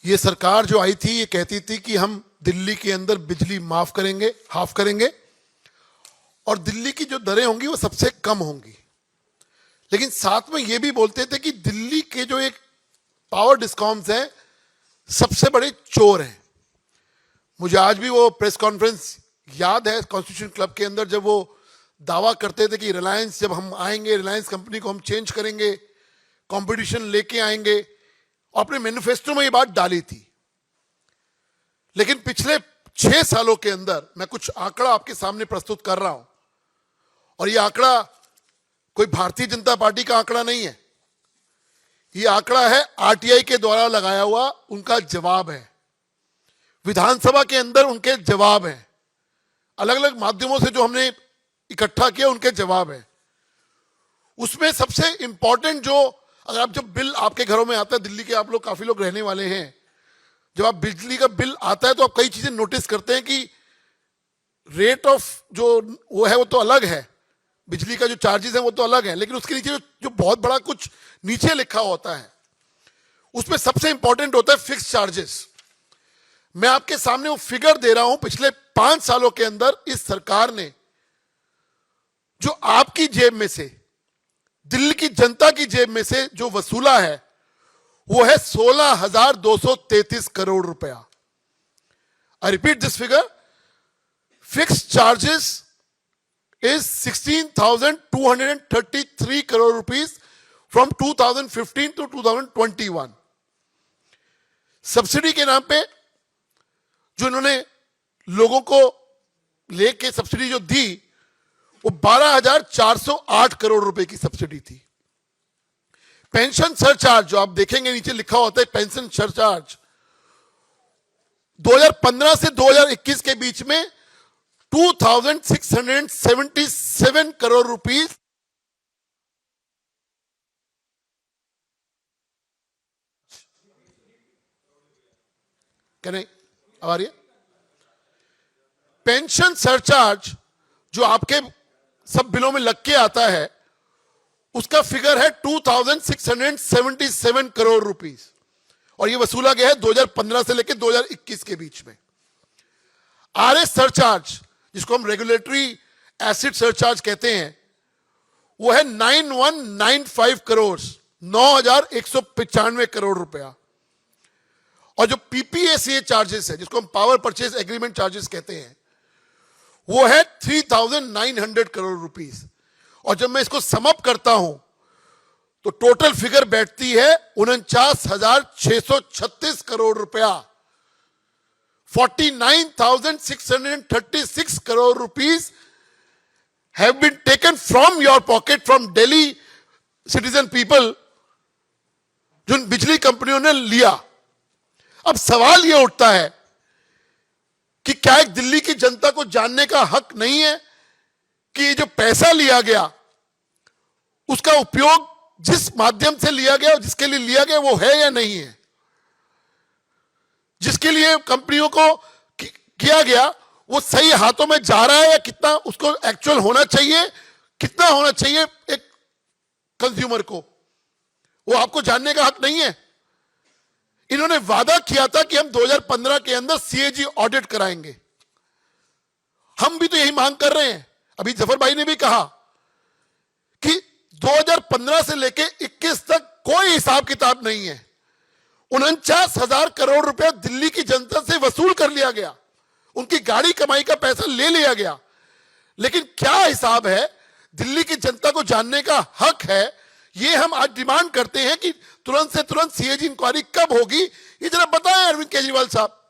ये सरकार जो आई थी ये कहती थी कि हम दिल्ली के अंदर बिजली माफ करेंगे, हाफ करेंगे, और दिल्ली की जो दरें होंगी वो सबसे कम होंगी। लेकिन साथ में ये भी बोलते थे कि दिल्ली के जो एक पावर डिस्कॉम्स हैं सबसे बड़े चोर हैं। मुझे आज भी वो प्रेस कॉन्फ्रेंस याद है कॉन्स्टिट्यूशन क्लब के अंदर, जब वो दावा करते थे कि रिलायंस जब हम आएंगे, रिलायंस कंपनी को हम चेंज करेंगे, कंपटीशन लेके आएंगे, और अपने मैनिफेस्टो में ये बात डाली थी। लेकिन पिछले 6 सालों के अंदर मैं कुछ आंकड़ा आपके सामने प्रस्तुत कर रहा हूं, और ये आंकड़ा कोई भारतीय जनता पार्टी का आंकड़ा नहीं है, ये आंकड़ा है आरटीआई के द्वारा लगाया हुआ, उनका जवाब है, विधानसभा के अंदर उनके जवाब है, अलग अलग माध्यमों से जो हमने इकट्ठा किया उनके जवाब है। उसमें सबसे इंपॉर्टेंट जो, अगर आप जब बिल आपके घरों में आता है, दिल्ली के आप लोग काफी लोग रहने वाले हैं, जब आप बिजली का बिल आता है तो आप कई चीजें नोटिस करते हैं कि रेट ऑफ जो वो है वो तो अलग है, बिजली का जो चार्जेस है वो तो अलग है, लेकिन उसके नीचे जो बहुत बड़ा कुछ नीचे लिखा होता है, उसमें सबसे इंपॉर्टेंट होता है फिक्स चार्जेस। मैं आपके सामने वो फिगर दे रहा हूं, पिछले 5 सालों के अंदर इस सरकार ने जो आपकी जेब में से, दिल्ली की जनता की जेब में से जो वसूला है वो है 16,233 करोड़ रुपया। I repeat this figure, fixed charges is 16,233 crore rupees from 2015 to 2021। Subsidy के नाम पे जो इन्होंने लोगों को लेके सब्सिडी जो दी वो 12,408 करोड़ रुपए की सब्सिडी थी। पेंशन सरचार्ज जो आप देखेंगे नीचे लिखा होता है पेंशन सरचार्ज, 2015 से 2021 के बीच में 2,677 करोड़ रुपीस करें। अब आ रही है पेंशन सरचार्ज जो आपके सब बिलों में लग के आता है, उसका फिगर है 2,677 करोड़ रुपीस, और ये वसूला गया है 2015 से लेकर 2021 के बीच में। आरएस सरचार्ज जिसको हम रेगुलेटरी एसिड सरचार्ज कहते हैं, वो है 9,195 करोड़, 9,195 करोड़ रुपया। और जो पीपीएसीए चार्जेस है जिसको हम पावर परचेज एग्रीमेंट चार्जेस कहते हैं, वो है 3,900 करोड़ रुपीस। और जब मैं इसको समअप करता हूं तो टोटल फिगर बैठती है 49,636 करोड़ रुपया। 49,636 crore rupees have been taken from your pocket, from Delhi citizen people, जो बिजली कंपनियों ने लिया। अब सवाल यह उठता है कि क्या एक दिल्ली की जनता को जानने का हक नहीं है कि ये जो पैसा लिया गया उसका उपयोग जिस माध्यम से लिया गया, जिसके लिए लिया गया, वो है या नहीं है? जिसके लिए कंपनियों को किया गया वो सही हाथों में जा रहा है या कितना उसको एक्चुअल होना चाहिए, कितना होना चाहिए एक कंज्यूमर को, वो आपको जानने का हक नहीं है। इन्होंने वादा किया था कि हम 2015 के अंदर सीएजी ऑडिट कराएंगे, हम भी तो यही मांग कर रहे हैं। अभी जफर भाई ने भी कहा कि 2015 से लेके 21 तक कोई हिसाब किताब नहीं है। 49,000 करोड़ रुपया दिल्ली की जनता से वसूल कर लिया गया, उनकी गाड़ी कमाई का पैसा ले लिया गया, लेकिन क्या हिसाब है दिल्ली की जनता को जानने का हक है। ये हम आज डिमांड करते हैं कि तुरंत से तुरंत सीएजी इंक्वायरी कब होगी, ये जरा बताएं अरविंद केजरीवाल साहब।